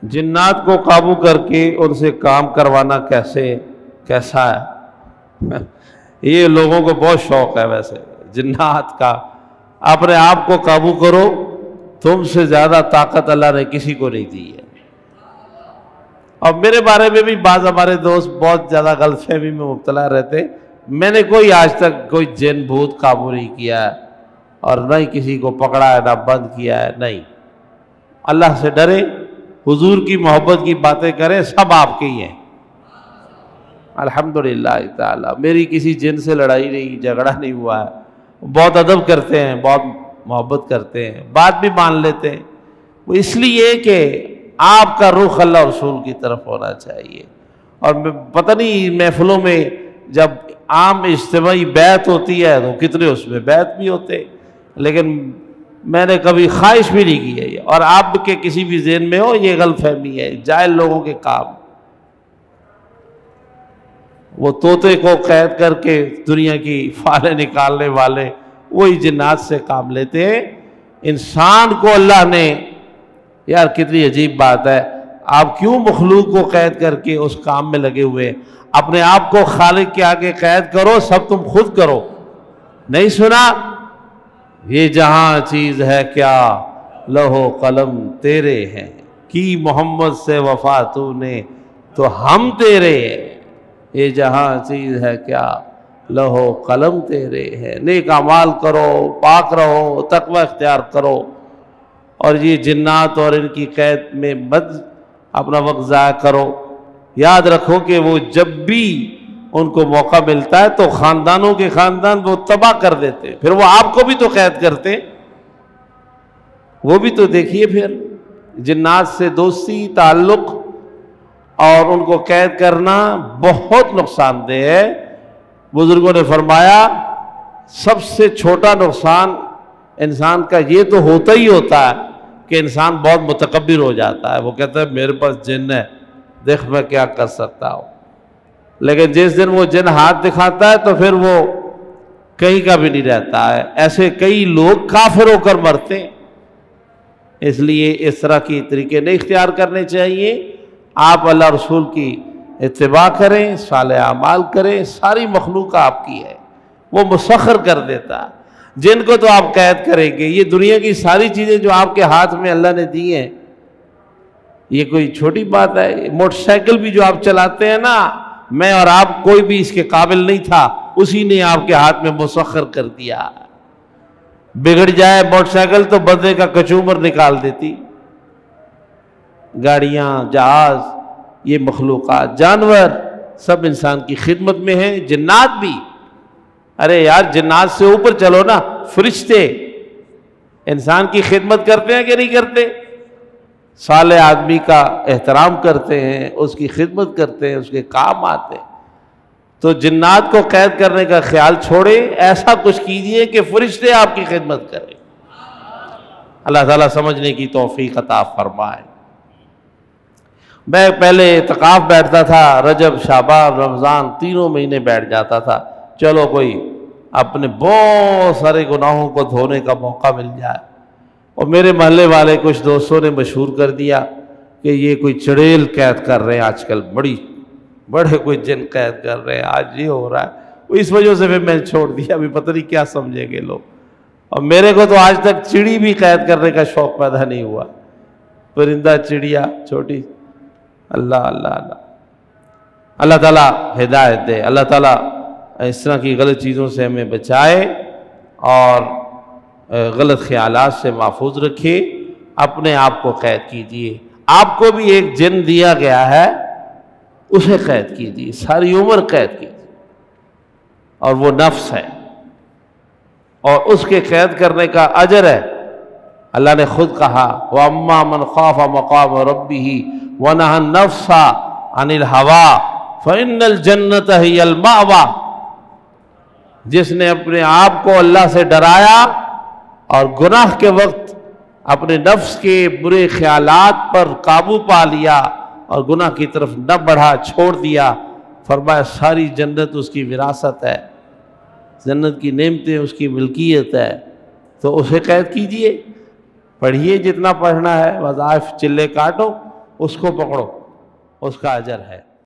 جنات کو قابو کر کے ان سے کام کروانا کیسا ہے؟ یہ لوگوں کو بہت شوق ہے ویسے جنات کا. اپنے آپ کو قابو کرو، تم سے زیادہ طاقت اللہ نے کسی کو نہیں دی ہے. اور میرے بارے میں بھی بعض ہمارے دوست بہت زیادہ غلط فہمی میں مبتلا رہتے. میں نے کوئی آج تک کوئی جن بھوت قابو نہیں کیا ہے، اور نہ ہی کسی کو پکڑا ہے، نہ بند کیا ہے. نہیں، اللہ سے ڈرے، حضور کی محبت کی باتیں کریں، سب آپ کے ہی ہیں الحمدللہ تعالی. میری کسی جن سے لڑائی نہیں، جھگڑا نہیں ہوا ہے. بہت ادب کرتے ہیں، بہت محبت کرتے ہیں، بات بھی مان لیتے ہیں. وہ اس لیے کہ آپ کا رخ اللہ رسول کی طرف ہونا چاہیے. اور پتہ نہیں محفلوں میں جب عام اجتماعی بیعت ہوتی ہے تو کتنے اس میں بیعت بھی ہوتے، لیکن میں نے کبھی خواہش بھی نہیں کی ہے. اور آپ کے کسی بھی ذہن میں ہو یہ غلط فہمی ہے، جاہل لوگوں کے کام. وہ طوطے کو قید کر کے دنیا کی فالیں نکالنے والے وہی جنات سے کام لیتے ہیں. انسان کو اللہ نے، یار کتنی عجیب بات ہے، آپ کیوں مخلوق کو قید کر کے اس کام میں لگے ہوئے؟ اپنے آپ کو خالق کے آگے قید کرو، سب تم خود کرو. نہیں سنا؟ یہ جہاں چیز ہے کیا، لوح قلم تیرے ہیں، کی محمد سے وفا تو نے تو ہم تیرے ہیں. یہ جہاں چیز ہے کیا، لوح قلم تیرے ہیں. نیک اعمال کرو، پاک رہو، تقوی اختیار کرو. اور یہ جنات اور ان کی قید میں مت اپنا وقت ضائع کرو. یاد رکھو کہ وہ جب بھی ان کو موقع ملتا ہے تو خاندانوں کے خاندان وہ تباہ کر دیتے، پھر وہ آپ کو بھی تو قید کرتے. وہ بھی تو دیکھیے پھر جنات سے دوستی تعلق اور ان کو قید کرنا بہت نقصان دہ ہے. بزرگوں نے فرمایا سب سے چھوٹا نقصان انسان کا یہ تو ہوتا ہی ہوتا ہے کہ انسان بہت متکبر ہو جاتا ہے. وہ کہتا ہے میرے پاس جن ہے، دیکھ میں کیا کر سکتا ہوں. لیکن جس دن وہ جن ہاتھ دکھاتا ہے تو پھر وہ کہیں کا بھی نہیں رہتا ہے. ایسے کئی لوگ کافر ہو کر مرتے ہیں. اس لیے اس طرح کی طریقے نہیں اختیار کرنے چاہیے. آپ اللہ رسول کی اتباع کریں، صالح اعمال کریں. ساری مخلوق آپ کی ہے، وہ مسخر کر دیتا. جن کو تو آپ قید کریں گے. یہ دنیا کی ساری چیزیں جو آپ کے ہاتھ میں اللہ نے دی ہیں، یہ کوئی چھوٹی بات ہے. موٹر سائیکل بھی جو آپ چلاتے ہیں نا، میں اور آپ کوئی بھی اس کے قابل نہیں تھا، اسی نے آپ کے ہاتھ میں مسخر کر دیا. بگڑ جائے موٹر سائیکل تو بندے کا کچومر نکال دیتی. گاڑیاں، جہاز، یہ مخلوقات، جانور سب انسان کی خدمت میں ہیں. جنات بھی، ارے یار جنات سے اوپر چلو نا. فرشتے انسان کی خدمت کرتے ہیں کہ نہیں کرتے؟ صالح آدمی کا احترام کرتے ہیں، اس کی خدمت کرتے ہیں، اس کے کام آتے ہیں. تو جنات کو قید کرنے کا خیال چھوڑے، ایسا کچھ کیجئے کہ فرشتے آپ کی خدمت کریں. اللہ تعالیٰ سمجھنے کی توفیق عطا فرمائے. میں پہلے اعتکاف بیٹھتا تھا، رجب، شعبان، رمضان تینوں مہینے بیٹھ جاتا تھا. چلو کوئی اپنے بہت سارے گناہوں کو دھونے کا موقع مل جائے. اور میرے محلے والے کچھ دوستوں نے مشہور کر دیا کہ یہ کوئی چڑیل قید کر رہے ہیں آج کل، بڑے کوئی جن قید کر رہے ہیں، آج یہ ہو رہا ہے. اس وجہ سے پھر میں چھوڑ دیا. ابھی پتہ نہیں کیا سمجھیں گے لوگ. اور میرے کو تو آج تک چڑی بھی قید کرنے کا شوق پیدا نہیں ہوا. پرندہ، چڑیا چھوٹی. اللہ اللہ اللہ اللہ تعالیٰ ہدایت دے. اللہ تعالیٰ اس طرح کی غلط چیزوں سے ہمیں بچائے اور غلط خیالات سے محفوظ رکھے. اپنے آپ کو قید کیجئے. آپ کو بھی ایک جن دیا گیا ہے، اسے قید کیجئے، ساری عمر قید کیجئے. اور وہ نفس ہے، اور اس کے قید کرنے کا اجر ہے. اللہ نے خود کہا وَأَمَّا مَنْ خَافَ مَقَامَ رَبِّهِ وَنَهَى النَّفْسَ عَنِ الْهَوَىٰ فَإِنَّ الْجَنَّةَ هِيَ الْمَأْوَىٰ. جس نے اپنے آپ کو اللہ سے ڈرایا اور گناہ کے وقت اپنے نفس کے برے خیالات پر قابو پا لیا اور گناہ کی طرف نہ بڑھا، چھوڑ دیا، فرمایا ساری جنت اس کی وراثت ہے، جنت کی نعمتیں اس کی ملکیت ہے. تو اسے قید کیجئے. پڑھیے جتنا پڑھنا ہے، وظائف چلے کاٹو، اس کو پکڑو، اس کا اجر ہے۔